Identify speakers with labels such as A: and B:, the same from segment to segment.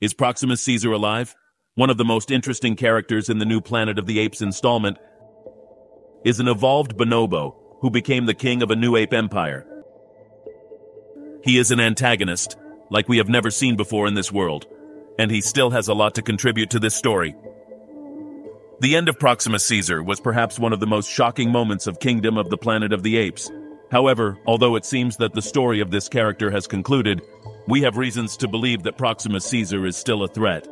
A: Is Proximus Caesar alive? One of the most interesting characters in the new Planet of the Apes installment is an evolved bonobo who became the king of a new ape empire. He is an antagonist, like we have never seen before in this world, and he still has a lot to contribute to this story. The end of Proximus Caesar was perhaps one of the most shocking moments of Kingdom of the Planet of the Apes. However, although it seems that the story of this character has concluded, we have reasons to believe that Proximus Caesar is still a threat.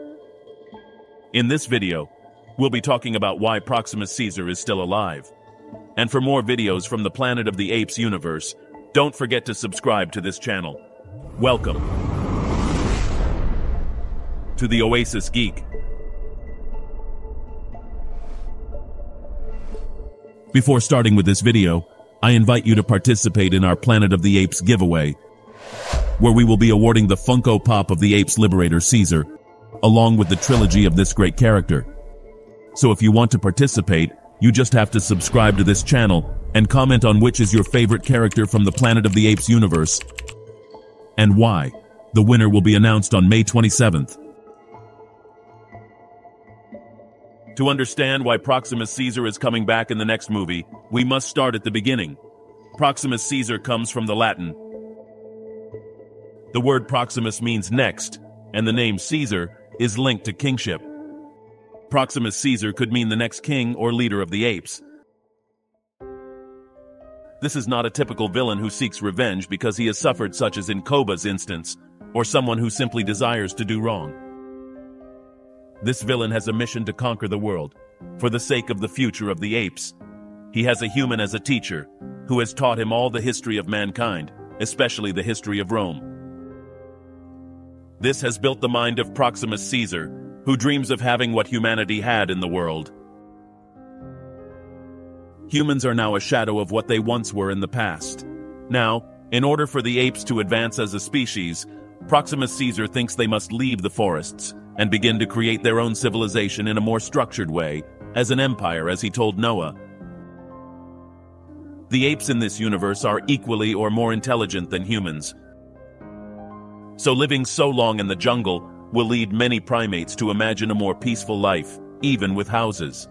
A: In this video, we'll be talking about why Proximus Caesar is still alive. And for more videos from the Planet of the Apes universe, don't forget to subscribe to this channel. Welcome to the Oasis Geek. Before starting with this video, I invite you to participate in our Planet of the Apes giveaway, where we will be awarding the Funko Pop of the Apes Liberator Caesar, along with the trilogy of this great character. So if you want to participate, you just have to subscribe to this channel and comment on which is your favorite character from the Planet of the Apes universe, and why. The winner will be announced on May 27th. To understand why Proximus Caesar is coming back in the next movie, we must start at the beginning. Proximus Caesar comes from the Latin. The word Proximus means next, and the name Caesar is linked to kingship. Proximus Caesar could mean the next king or leader of the apes. This is not a typical villain who seeks revenge because he has suffered, such as in Koba's instance, or someone who simply desires to do wrong. This villain has a mission to conquer the world, for the sake of the future of the apes. He has a human as a teacher, who has taught him all the history of mankind, especially the history of Rome. This has built the mind of Proximus Caesar, who dreams of having what humanity had in the world. Humans are now a shadow of what they once were in the past. Now, in order for the apes to advance as a species, Proximus Caesar thinks they must leave the forests and begin to create their own civilization in a more structured way, as an empire, as he told Noah. The apes in this universe are equally or more intelligent than humans. So living so long in the jungle will lead many primates to imagine a more peaceful life, even with houses.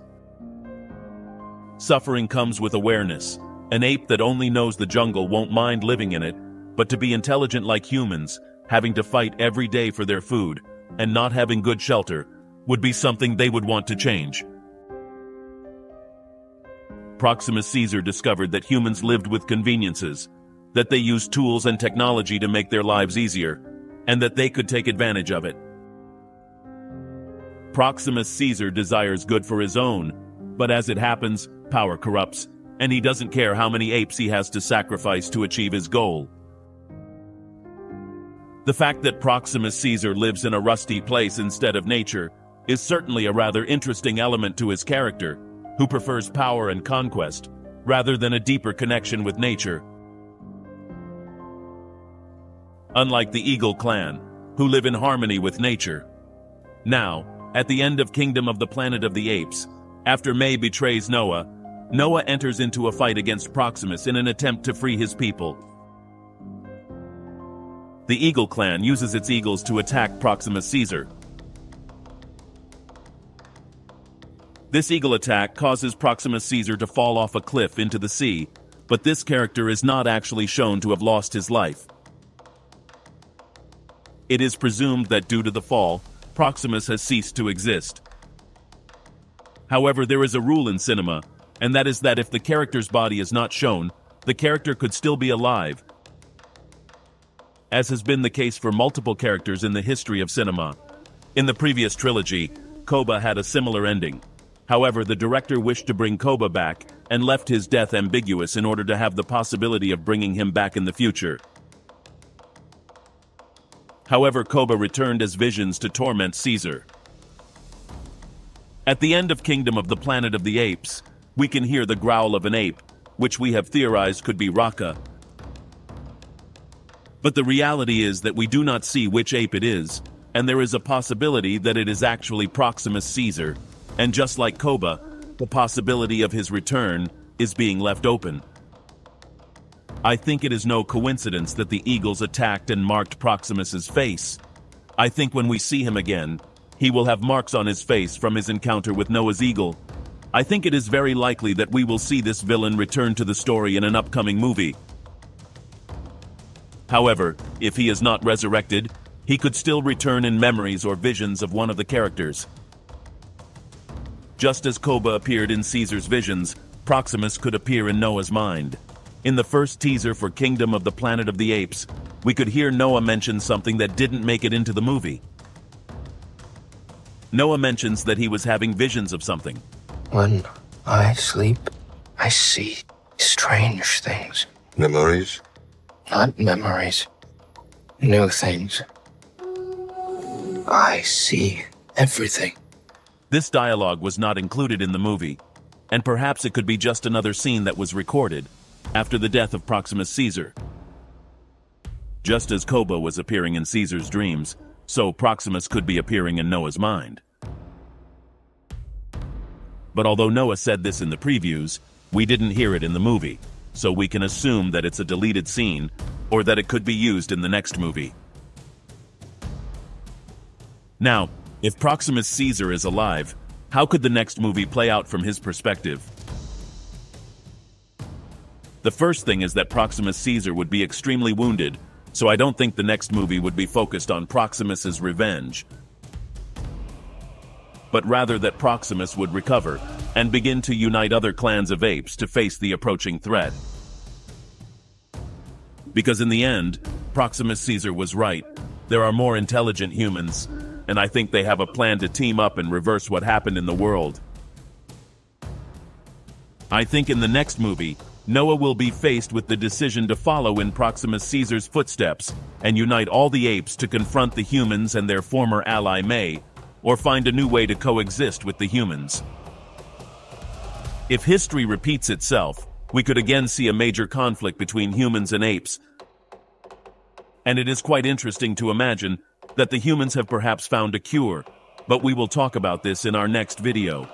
A: Suffering comes with awareness. An ape that only knows the jungle won't mind living in it, but to be intelligent like humans, having to fight every day for their food, and not having good shelter, would be something they would want to change. Proximus Caesar discovered that humans lived with conveniences, that they used tools and technology to make their lives easier, and that they could take advantage of it. Proximus Caesar desires good for his own, but as it happens, power corrupts, and he doesn't care how many apes he has to sacrifice to achieve his goal. The fact that Proximus Caesar lives in a rusty place instead of nature is certainly a rather interesting element to his character, who prefers power and conquest, rather than a deeper connection with nature. Unlike the Eagle clan, who live in harmony with nature. Now, at the end of Kingdom of the Planet of the Apes, after May betrays Noah, Noah enters into a fight against Proximus in an attempt to free his people. The Eagle clan uses its eagles to attack Proximus Caesar. This eagle attack causes Proximus Caesar to fall off a cliff into the sea, but this character is not actually shown to have lost his life. It is presumed that due to the fall, Proximus has ceased to exist. However, there is a rule in cinema, and that is that if the character's body is not shown, the character could still be alive, as has been the case for multiple characters in the history of cinema. In the previous trilogy, Koba had a similar ending. However, the director wished to bring Koba back and left his death ambiguous in order to have the possibility of bringing him back in the future. However, Koba returned as visions to torment Caesar. At the end of Kingdom of the Planet of the Apes, we can hear the growl of an ape, which we have theorized could be Raka. But the reality is that we do not see which ape it is, and there is a possibility that it is actually Proximus Caesar, and just like Koba, the possibility of his return is being left open. I think it is no coincidence that the eagles attacked and marked Proximus's face. I think when we see him again, he will have marks on his face from his encounter with Noah's eagle. I think it is very likely that we will see this villain return to the story in an upcoming movie. However, if he is not resurrected, he could still return in memories or visions of one of the characters. Just as Koba appeared in Caesar's visions, Proximus could appear in Noah's mind. In the first teaser for Kingdom of the Planet of the Apes, we could hear Noah mention something that didn't make it into the movie. Noah mentions that he was having visions of something.
B: When I sleep, I see strange things.
C: Memories?
B: Not memories. New things. I see everything.
A: This dialogue was not included in the movie, and perhaps it could be just another scene that was recorded after the death of Proximus Caesar. Just as Koba was appearing in Caesar's dreams, so Proximus could be appearing in Noah's mind. But although Noah said this in the previews, we didn't hear it in the movie, so we can assume that it's a deleted scene, or that it could be used in the next movie. Now, if Proximus Caesar is alive, how could the next movie play out from his perspective? The first thing is that Proximus Caesar would be extremely wounded, so I don't think the next movie would be focused on Proximus's revenge, but rather that Proximus would recover and begin to unite other clans of apes to face the approaching threat. Because in the end, Proximus Caesar was right. There are more intelligent humans, and I think they have a plan to team up and reverse what happened in the world. I think in the next movie, Noah will be faced with the decision to follow in Proximus Caesar's footsteps and unite all the apes to confront the humans and their former ally May, or find a new way to coexist with the humans. If history repeats itself, we could again see a major conflict between humans and apes. And it is quite interesting to imagine that the humans have perhaps found a cure, but we will talk about this in our next video.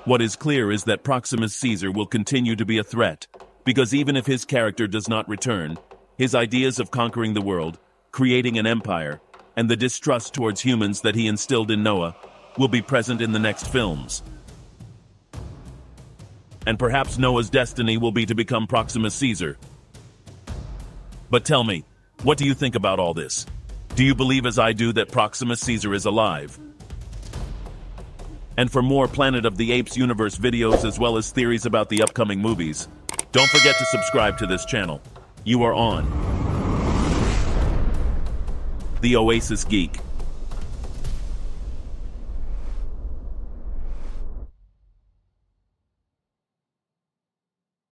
A: What is clear is that Proximus Caesar will continue to be a threat, because even if his character does not return, his ideas of conquering the world, creating an empire, and the distrust towards humans that he instilled in Noah will be present in the next films. And perhaps Noah's destiny will be to become Proximus Caesar. But tell me, what do you think about all this? Do you believe as I do that Proximus Caesar is alive? And for more Planet of the Apes universe videos as well as theories about the upcoming movies, don't forget to subscribe to this channel. You are on The Oasis Geek.